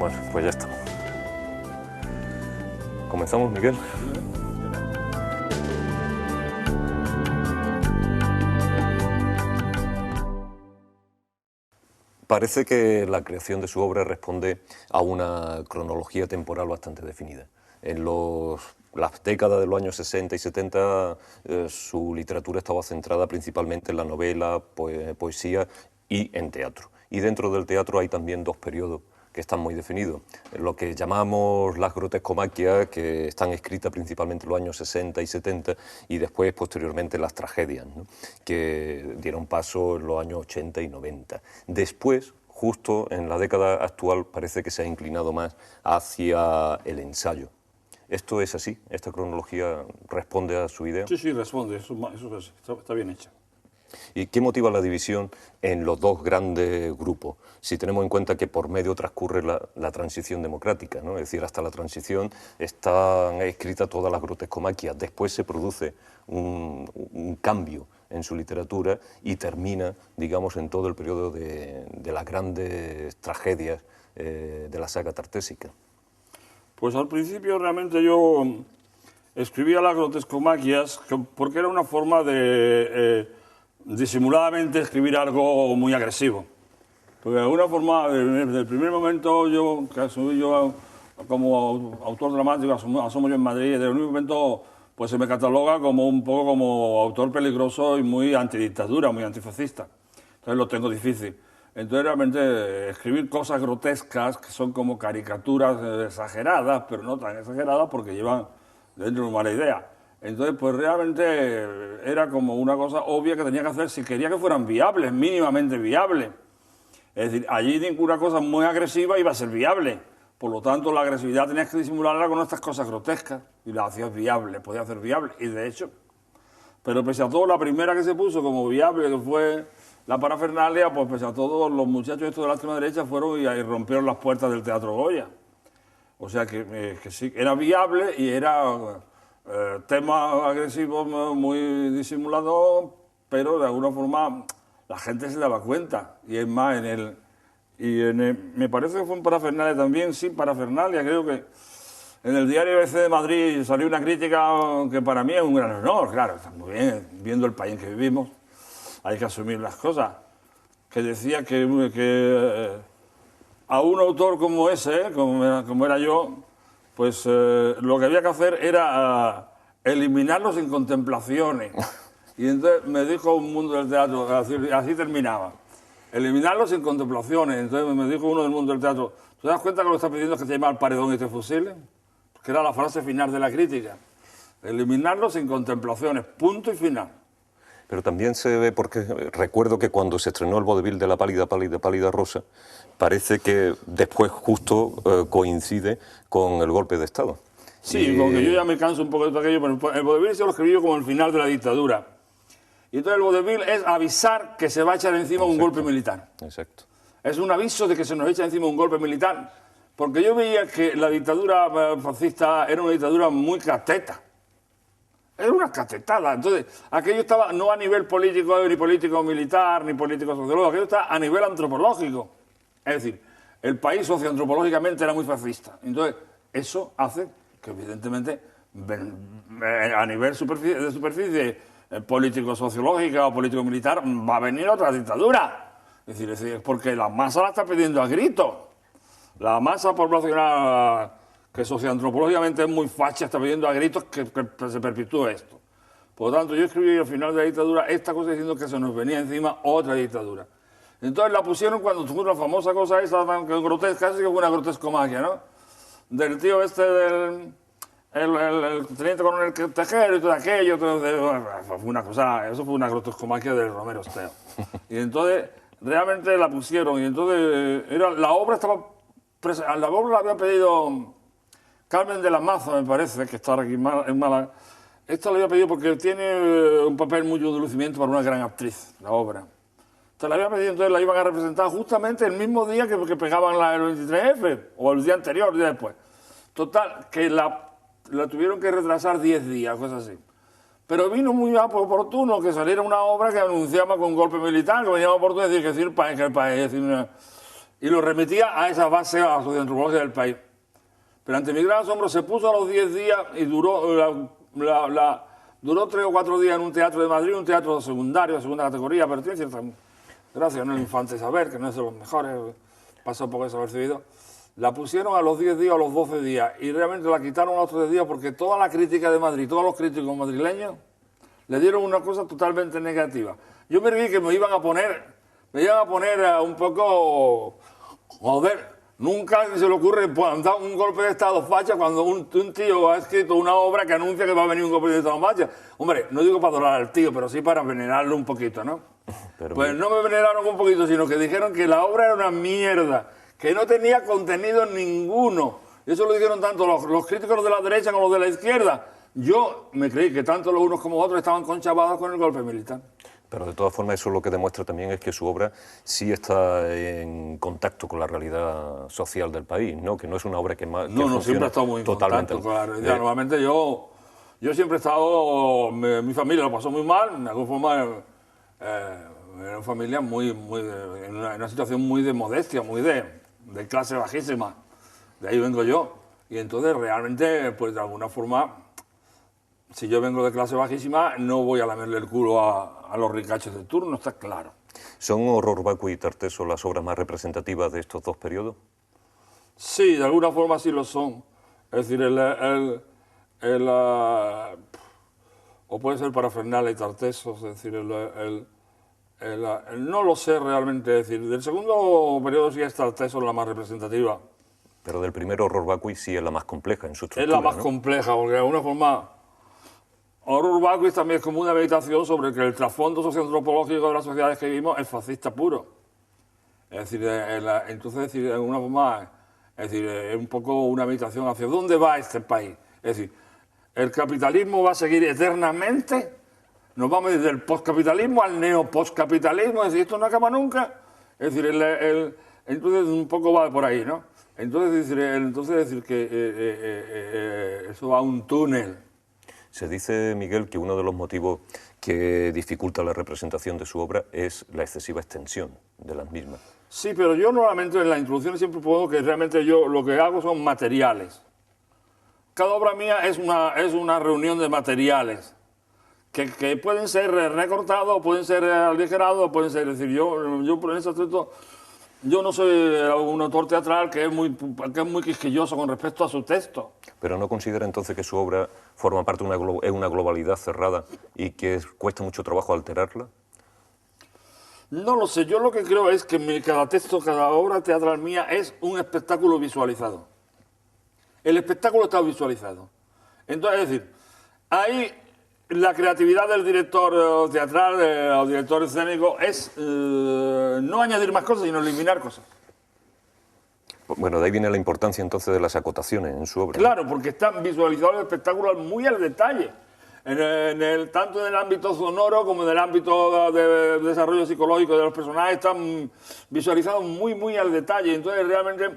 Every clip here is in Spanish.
Bueno, pues ya está. ¿Comenzamos, Miguel? Parece que la creación de su obra responde a una cronología temporal bastante definida. En las décadas de los años 60 y 70 su literatura estaba centrada principalmente en la novela, poesía y en teatro. Y dentro del teatro hay también dos periodos que están muy definidos. Lo que llamamos las grotescomaquias, que están escritas principalmente en los años 60 y 70, y después, posteriormente, las tragedias, ¿no?, que dieron paso en los años 80 y 90. Después, justo en la década actual, parece que se ha inclinado más hacia el ensayo. ¿Esto es así? ¿Esta cronología responde a su idea? Sí, responde, eso está bien hecha. ¿Y qué motiva la división en los dos grandes grupos? Si tenemos en cuenta que por medio transcurre la transición democrática, ¿no? Es decir, hasta la transición están escritas todas las grotescomaquias, después se produce un cambio en su literatura y termina, digamos, en todo el periodo de las grandes tragedias de la saga tartésica. Pues al principio realmente yo escribía las grotescomaquias porque era una forma de disimuladamente escribir algo muy agresivo. Porque de alguna forma, desde el primer momento, yo como autor dramático, asomo yo en Madrid, desde el primer momento pues se me cataloga como un poco como autor peligroso y muy antidictadura, muy antifascista. Entonces lo tengo difícil. Entonces realmente escribir cosas grotescas, que son como caricaturas exageradas, pero no tan exageradas porque llevan dentro una mala idea. Entonces, pues realmente era como una cosa obvia que tenía que hacer si quería que fueran viables, mínimamente viables. Es decir, allí ninguna cosa muy agresiva iba a ser viable. Por lo tanto, la agresividad tenías que disimularla con estas cosas grotescas y la hacías viable, podía hacer viable. Y de hecho, pero pese a todo, la primera que se puso como viable, que fue la parafernalia, pues pese a todo, los muchachos estos de la extrema derecha fueron y rompieron las puertas del Teatro Goya. O sea que sí, era viable y era tema agresivo muy disimulado, pero de alguna forma la gente se daba cuenta. Y es más, me parece que fue en parafernalia también, sí, parafernalia, creo que en el diario ABC de Madrid salió una crítica que para mí es un gran honor, claro, está muy bien, viendo el país en que vivimos, hay que asumir las cosas, que decía que a un autor como ese, como era yo, pues lo que había que hacer era eliminarlo sin contemplaciones. Y entonces me dijo un mundo del teatro, así terminaba, eliminarlo sin contemplaciones. Entonces me dijo uno del mundo del teatro, ¿tú te das cuenta que lo que está pidiendo es que te llame al paredón y te fusilen? Que era la frase final de la crítica. Eliminarlo sin contemplaciones, punto y final. Pero también se ve, porque recuerdo que cuando se estrenó el vodevil de La pálida, pálida, pálida rosa, parece que después justo coincide con el golpe de Estado. Sí, porque yo ya me canso un poco de todo aquello, pero el vodevil se lo escribí yo como el final de la dictadura. Y entonces el vodevil es avisar que se va a echar encima un golpe militar. Exacto. Es un aviso de que se nos echa encima un golpe militar, porque yo veía que la dictadura fascista era una dictadura muy cateta. Era una catetada. Entonces, aquello estaba no a nivel político, ni político militar, ni político sociológico, aquello está a nivel antropológico. Es decir, el país socioantropológicamente era muy fascista. Entonces, eso hace que, evidentemente, a nivel de superficie político-sociológica o político-militar, va a venir otra dictadura. Es decir, porque la masa la está pidiendo a gritos. La masa poblacional que socioantropológicamente es muy facha, está pidiendo a gritos que se perpetúe esto. Por lo tanto, yo escribí al final de la dictadura esta cosa diciendo que se nos venía encima otra dictadura. Entonces la pusieron cuando tuvo la famosa cosa esa, grotesca, casi que fue una grotescomaquia, ¿no? Del tío este el teniente coronel Tejero y todo aquello, fue una cosa, eso fue una grotescomaquia del Romero Esteo. Y entonces realmente la pusieron y entonces la obra la había pedido Carmen de la Maza, me parece, que está aquí en Málaga. Esta la había pedido porque tiene un papel muy de lucimiento para una gran actriz, la obra. Te la había pedido, entonces la iban a representar justamente el mismo día que pegaban el 23F, o el día anterior, el día después. Total, que la tuvieron que retrasar 10 días, cosas así. Pero vino muy oportuno que saliera una obra que anunciaba con un golpe militar, que venía oportuno decir que el país, y lo remitía a esa base socioantropológica del país. Pero ante mi gran asombro se puso a los 10 días y duró, duró 3 o 4 días en un teatro de Madrid, un teatro secundario, de segunda categoría, pero tiene cierta gracia, no es el Infante Isabel, que no es de los mejores, pasa un poco desapercibido. La pusieron a los 10 días, a los 12 días, y realmente la quitaron a los 3 días porque toda la crítica de Madrid, todos los críticos madrileños, le dieron una cosa totalmente negativa. Yo me vi que me iban a poner un poco, joder, nunca se le ocurre dar un golpe de Estado facha cuando un tío ha escrito una obra que anuncia que va a venir un golpe de Estado facha. Hombre, no digo para adorar al tío, pero sí para venerarlo un poquito, ¿no? Pues no me veneraron un poquito, sino que dijeron que la obra era una mierda, que no tenía contenido ninguno. Eso lo dijeron tanto los críticos de la derecha como los de la izquierda. Yo me creí que tanto los unos como los otros estaban conchavados con el golpe militar. Pero de todas formas eso lo que demuestra también es que su obra sí está en contacto con la realidad social del país, ¿no? Que no es una obra que No, siempre ha estado muy en totalmente contacto con la realidad. Normalmente yo siempre he estado, mi familia lo pasó muy mal, de alguna forma era una familia en una situación muy de modestia, muy de clase bajísima. De ahí vengo yo. Y entonces realmente, pues de alguna forma, si yo vengo de clase bajísima, no voy a lamerle el culo a los ricachos de turno, está claro. ¿Son Horror Vacui y Tartessos las obras más representativas de estos dos periodos? Sí, de alguna forma sí lo son. Es decir, o puede ser Parafernalia y Tartessos, es decir, no lo sé realmente. Es decir, del segundo periodo sí es Tartessos la más representativa. Pero del primero Horror Vacui sí es la más compleja en su estructura, es la más ¿no? compleja, porque de alguna forma Horror Vacui también es como una meditación sobre que el trasfondo socioantropológico de las sociedades que vivimos es fascista puro. Es decir, entonces, de alguna forma, es un poco una meditación hacia dónde va este país. Es decir, el capitalismo va a seguir eternamente, nos vamos desde el postcapitalismo al neopostcapitalismo, es decir, esto no acaba nunca. Es decir, entonces un poco va por ahí, ¿no? Entonces decir que eso va a un túnel. Se dice, Miguel, que uno de los motivos que dificulta la representación de su obra es la excesiva extensión de las mismas. Sí, pero yo normalmente en las introducciones siempre pongo que realmente yo lo que hago son materiales. Cada obra mía es una reunión de materiales que pueden ser recortados, pueden ser aligerados, pueden ser... Es decir, yo en ese aspecto, yo no soy un autor teatral que es muy quisquilloso con respecto a su texto. ¿Pero no considera entonces que su obra forma parte de una globalidad cerrada y que cuesta mucho trabajo alterarla? No lo sé, yo lo que creo es que cada texto, cada obra teatral mía es un espectáculo visualizado. El espectáculo está visualizado. Entonces, es decir, ahí la creatividad del director teatral o director escénico es no añadir más cosas, sino eliminar cosas. Bueno, de ahí viene la importancia entonces de las acotaciones en su obra. Claro, porque están visualizados el espectáculo muy al detalle. Tanto en el ámbito sonoro como en el ámbito de desarrollo psicológico de los personajes, están visualizados muy al detalle. Entonces, realmente,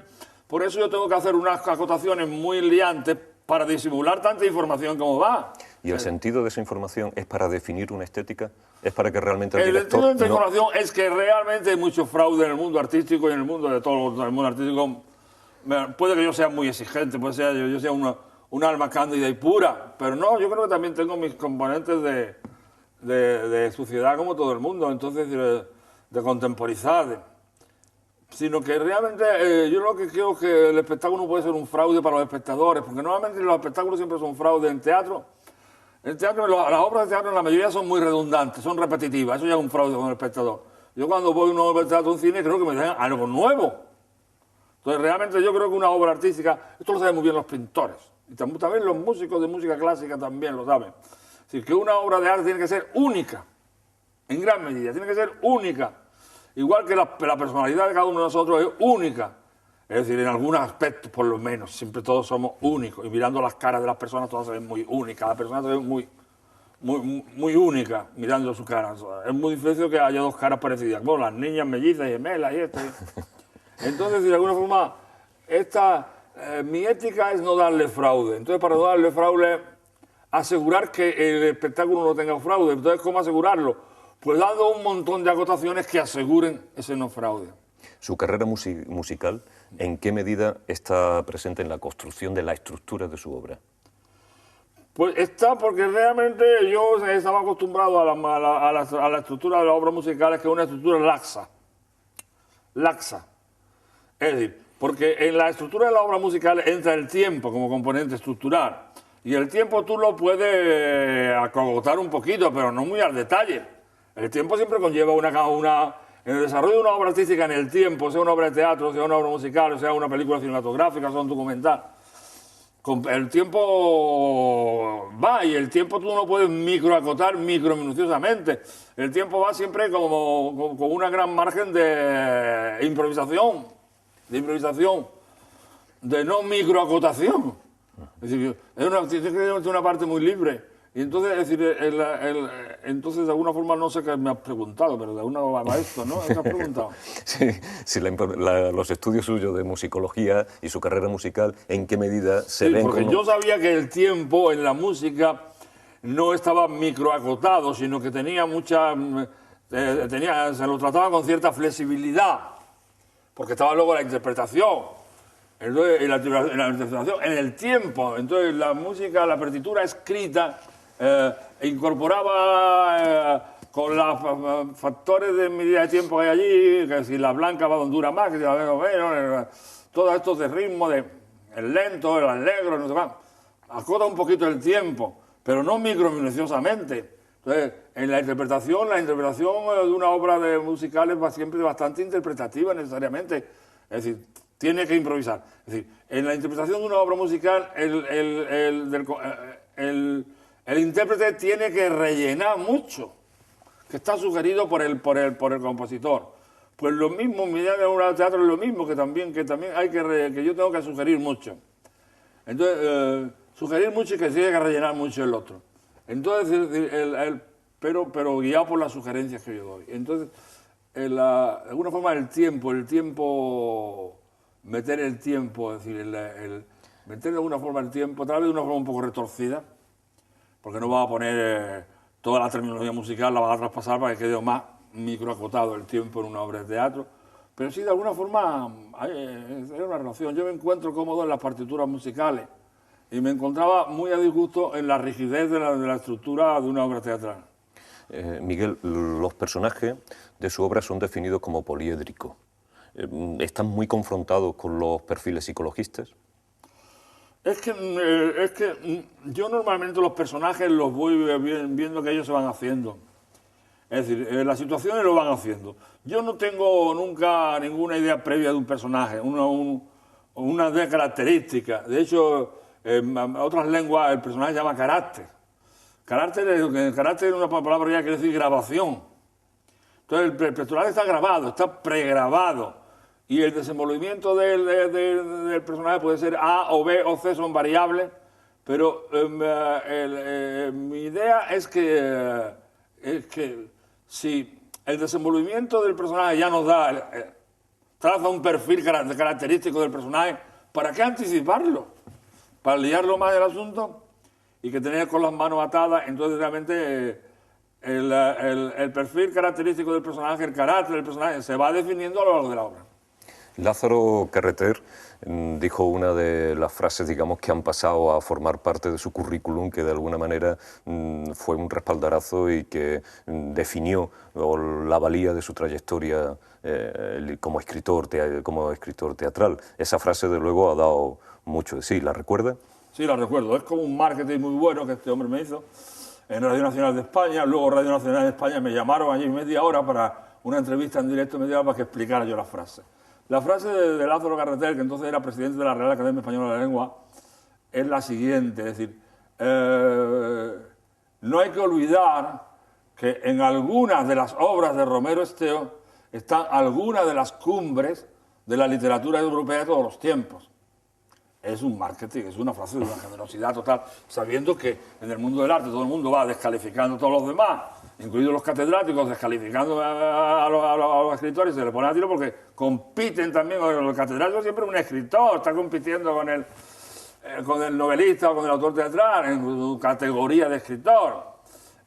por eso yo tengo que hacer unas acotaciones muy liantes para disimular tanta información como va. ¿Y el sentido de esa información es para definir una estética? ¿Es para que realmente el director... director... El sentido de esta información es que realmente hay mucho fraude en el mundo artístico y en el mundo de todo el mundo artístico. Puede que yo sea muy exigente, puede ser yo sea un alma cándida y pura, pero no, yo creo que también tengo mis componentes de suciedad como todo el mundo, entonces de contemporizar, sino que realmente yo lo que creo que el espectáculo no puede ser un fraude para los espectadores, porque normalmente los espectáculos siempre son fraude en teatro. En teatro, las obras de teatro en la mayoría son muy redundantes, son repetitivas, eso ya es un fraude con el espectador. Yo cuando voy a una obra de teatro a un cine creo que me dan algo nuevo. Entonces realmente yo creo que una obra artística, esto lo saben muy bien los pintores, y también los músicos de música clásica también lo saben. Es decir, que una obra de arte tiene que ser única, en gran medida, tiene que ser única. Igual que la personalidad de cada uno de nosotros es única. Es decir, en algunos aspectos, por lo menos, siempre todos somos únicos. Y mirando las caras de las personas, todas se ven muy únicas. La persona se ve muy única mirando su cara. Es muy difícil que haya dos caras parecidas. Bueno, las niñas mellizas y gemelas y esto. Entonces, de alguna forma, mi ética es no darle fraude. Entonces, para no darle fraude, asegurar que el espectáculo no tenga fraude. Entonces, ¿cómo asegurarlo? Pues dando un montón de acotaciones que aseguren ese no fraude. Su carrera musical, ¿en qué medida está presente en la construcción de la estructura de su obra? Pues está porque realmente yo estaba acostumbrado a la estructura de las obras musicales, que es una estructura laxa. Laxa. Es decir, porque en la estructura de la obra musical entra el tiempo como componente estructural. Y el tiempo tú lo puedes acogotar un poquito, pero no muy al detalle. El tiempo siempre conlleva en el desarrollo de una obra artística, en el tiempo, sea una obra de teatro, sea una obra musical, sea una película cinematográfica, sea un documental. El tiempo va y el tiempo tú no puedes microacotar microminuciosamente. El tiempo va siempre como con una gran margen de improvisación, de no microacotación. Es decir, es una parte muy libre. Y entonces, es decir, entonces de alguna forma, no sé qué me has preguntado, pero de alguna forma esto, ¿no? ¿Qué has preguntado? Sí, los estudios suyos de musicología y su carrera musical, ¿en qué medida se ven porque como...? yo sabía que el tiempo en la música no estaba microacotado, sino que tenía se lo trataba con cierta flexibilidad, porque estaba luego la interpretación. Entonces, en la interpretación, en el tiempo, entonces la música, la partitura escrita, incorporaba con los factores de medida de tiempo que hay allí, que si la blanca va donde dura más, que si la blanca menos, todos estos de ritmo, el lento, el alegro, no sé más, acota un poquito el tiempo, pero no microminuciosamente. Entonces, en la interpretación de una obra musical es siempre bastante interpretativa necesariamente, es decir, tiene que improvisar. Es decir, en la interpretación de una obra musical, el intérprete tiene que rellenar mucho, que está sugerido por el compositor. Pues lo mismo, en mi idea de una obra de teatro es lo mismo, que también que yo tengo que sugerir mucho. Entonces, sugerir mucho y que tiene que rellenar mucho el otro. Entonces, pero guiado por las sugerencias que yo doy. Entonces, de alguna forma, el tiempo, meter el tiempo, es decir, meter de alguna forma el tiempo, tal vez de una forma un poco retorcida, porque no va a poner toda la terminología musical, la va a traspasar para que quede más microacotado el tiempo en una obra de teatro, pero sí, de alguna forma, hay una relación. Yo me encuentro cómodo en las partituras musicales y me encontraba muy a disgusto en la rigidez de la estructura de una obra teatral. Miguel, los personajes de su obra son definidos como poliédricos. ¿Están muy confrontados con los perfiles psicologistas? Es que yo normalmente los personajes los voy viendo que ellos se van haciendo. Es decir, las situaciones lo van haciendo. Yo no tengo nunca ninguna idea previa de un personaje, una idea característica. De hecho, en otras lenguas el personaje se llama carácter. Carácter en una palabra ya quiere decir grabación. Entonces el personaje está grabado, está pregrabado. Y el desenvolvimiento del personaje puede ser A o B o C, son variables. Pero mi idea es que si el desenvolvimiento del personaje ya nos traza un perfil característico del personaje, ¿para qué anticiparlo? Para liarlo más del asunto y que tener con las manos atadas. Entonces realmente el perfil característico del personaje, el carácter del personaje, se va definiendo a lo largo de la obra. Lázaro Carreter dijo una de las frases, digamos, que han pasado a formar parte de su currículum, que de alguna manera fue un respaldarazo y que definió la valía de su trayectoria como escritor teatral. Esa frase, de luego, ha dado mucho de sí. ¿La recuerda? Sí, la recuerdo. Es como un marketing muy bueno que este hombre me hizo en Radio Nacional de España. Luego Radio Nacional de España me llamaron allí media hora para una entrevista en directo, media hora, para que explicara yo la frase. La frase de Lázaro Carreter, que entonces era presidente de la Real Academia Española de la Lengua, es la siguiente, es decir, no hay que olvidar que en algunas de las obras de Romero Esteo están algunas de las cumbres de la literatura europea de todos los tiempos. Es un marketing, es una frase de una generosidad total, sabiendo que en el mundo del arte todo el mundo va descalificando a todos los demás, incluidos los catedráticos, descalificando a los escritores, y se le pone a tiro porque compiten también con el catedrático. Siempre un escritor está compitiendo con el novelista o con el autor teatral en su categoría de escritor.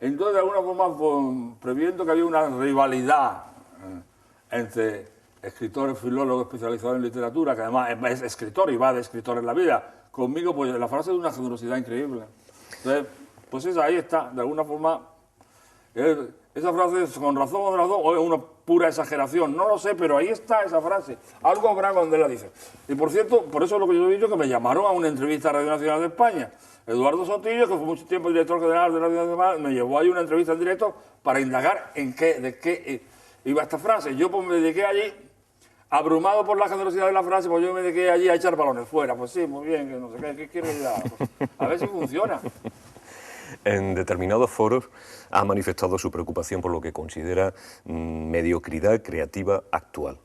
Entonces, de alguna forma, previendo que había una rivalidad entre escritor, filólogo especializado en literatura, que además es escritor y va de escritor en la vida, conmigo, pues la frase es de una generosidad increíble. Entonces, pues ahí está, de alguna forma, esa frase es con razón o es una pura exageración, no lo sé, pero ahí está esa frase, algo habrá cuando él la dice. Y por cierto, por eso es lo que yo he dicho, que me llamaron a una entrevista a Radio Nacional de España. Eduardo Sotillo, que fue mucho tiempo director general de Radio Nacional de España, me llevó ahí una entrevista en directo para indagar de qué iba esta frase. Yo pues me dediqué allí, abrumado por la generosidad de la frase, pues yo me dediqué allí a echar balones fuera. Pues sí, muy bien, que no sé qué quiere ir a ver si funciona. En determinados foros ha manifestado su preocupación por lo que considera mediocridad creativa actual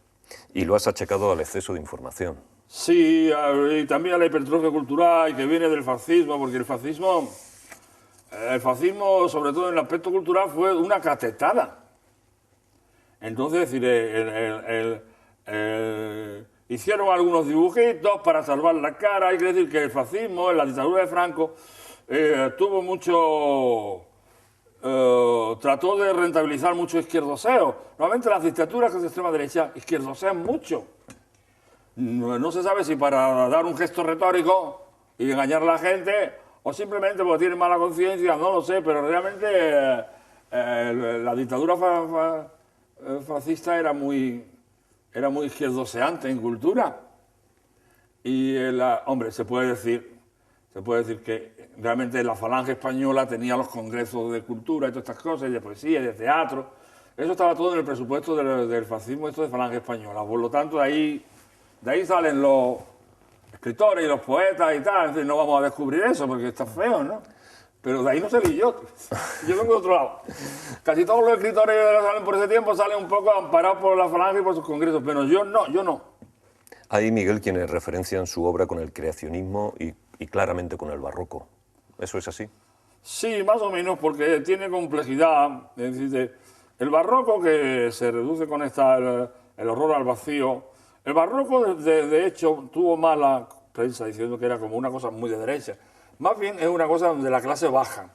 y lo has achacado al exceso de información. Sí, y también a la hipertrofia cultural que viene del fascismo, porque el fascismo, sobre todo en el aspecto cultural, fue una catetada. Entonces, es decir, hicieron algunos dibujitos para salvar la cara. Hay que decir que el fascismo, en la dictadura de Franco, tuvo mucho... trató de rentabilizar mucho izquierdoseo. Normalmente las dictaduras que es de extrema derecha izquierdosean mucho. No se sabe si para dar un gesto retórico y engañar a la gente o simplemente porque tienen mala conciencia, no lo sé, pero realmente la dictadura fascista era muy izquierdoseante en cultura. Y, hombre, se puede decir que realmente la falange española tenía los congresos de cultura y todas estas cosas, y de poesía y de teatro. Eso estaba todo en el presupuesto del fascismo, esto de falange española. Por lo tanto, de ahí salen los escritores y los poetas y tal. En fin, no vamos a descubrir eso porque está feo, ¿no? Pero de ahí no salí yo. Yo vengo de otro lado. Casi todos los escritores que salen por ese tiempo salen un poco amparados por la falange y por sus congresos, pero yo no. Hay, Miguel, quienes referencian su obra con el creacionismo y claramente con el barroco. ¿Eso es así? Sí, más o menos, porque tiene complejidad. Es decir, el barroco, que se reduce con el horror al vacío. El barroco, de hecho, tuvo mala prensa diciendo que era como una cosa muy de derecha. Más bien es una cosa de la clase baja.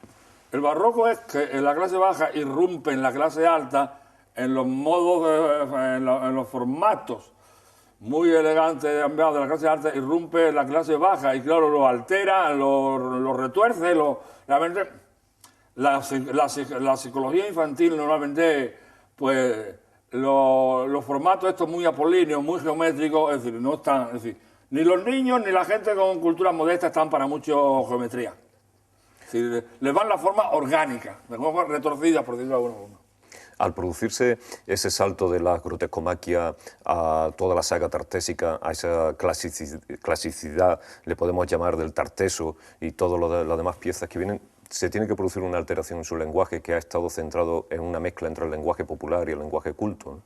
El barroco es que la clase baja irrumpe en la clase alta en los modos, en los formatos muy elegantes de la clase alta, irrumpe en la clase baja y claro, lo altera, lo retuerce, realmente la psicología infantil normalmente, pues los formatos estos muy apolíneos, muy geométricos, es decir, no están, es decir, ni los niños ni la gente con cultura modesta están para mucho geometría. Es decir, les van la forma orgánica, retorcida, por decirlo de alguna forma. Al producirse ese salto de la grotescomaquia a toda la saga tartésica, a esa clasicidad, le podemos llamar del tarteso y todas las demás piezas que vienen, se tiene que producir una alteración en su lenguaje que ha estado centrado en una mezcla entre el lenguaje popular y el lenguaje culto, ¿no?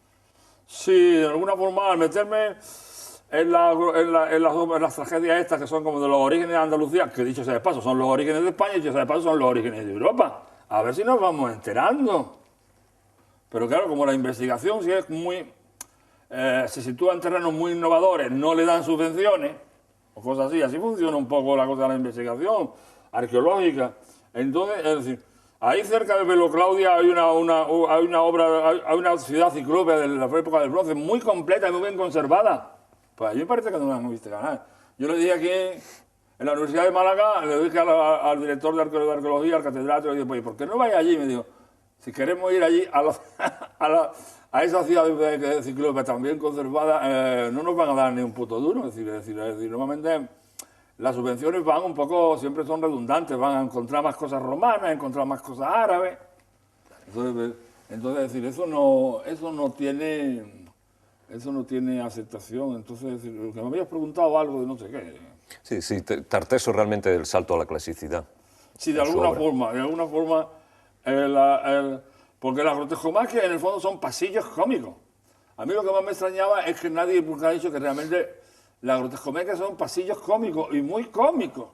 Sí, de alguna forma, al meterme en las tragedias estas que son como de los orígenes de Andalucía, que dicho sea de paso son los orígenes de España y dicho sea de paso son los orígenes de Europa. A ver si nos vamos enterando. Pero claro, como la investigación si es se sitúa en terrenos muy innovadores, no le dan subvenciones o cosas así funciona un poco la cosa de la investigación arqueológica. Entonces, es decir, ahí cerca de Velo Claudia hay una ciudad ciclópea de la época del bronce muy completa y muy bien conservada. Pues a mí me parece que no la hemos visto ganar. Yo le dije aquí en la Universidad de Málaga, le dije al director de arqueología, al catedrático, le dije, pues, ¿por qué no vais allí? Y me dijo, si queremos ir allí a esa ciudad de ciclópea tan bien conservada, no nos van a dar ni un puto duro. Es decir, normalmente las subvenciones van un poco, siempre son redundantes, van a encontrar más cosas romanas, a encontrar más cosas árabes. Entonces es decir, eso no tiene aceptación. Entonces, es decir, que me habías preguntado algo de no sé qué. Sí, Tarteso realmente el salto a la clasicidad. Sí, de alguna forma, porque las grotescomaquias en el fondo son pasillos cómicos. A mí lo que más me extrañaba es que nadie ha dicho que realmente las grotescomaquias son pasillos cómicos y muy cómicos.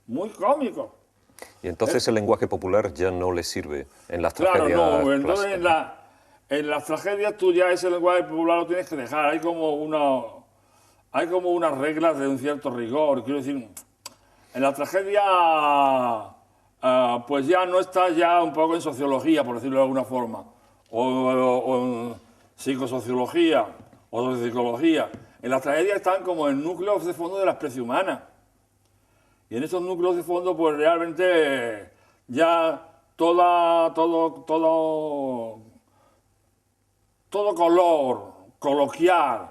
Muy cómicos. Y entonces el lenguaje popular ya no le sirve en las tragedias. Claro, no, entonces en las tragedias tú ya ese lenguaje popular lo tienes que dejar. Hay como unas reglas de un cierto rigor. Quiero decir, en la tragedia pues ya no está ya un poco en sociología, por decirlo de alguna forma, o en psicosociología, otros de psicología. En las tragedias están como en núcleos de fondo de la especie humana. Y en esos núcleos de fondo, pues realmente ya todo color coloquial,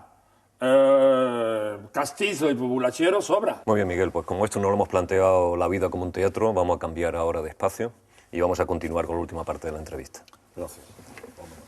castizo y populachero sobra. Muy bien, Miguel, pues como esto no lo hemos planteado la vida como un teatro, vamos a cambiar ahora de espacio y vamos a continuar con la última parte de la entrevista. Gracias. Vámonos.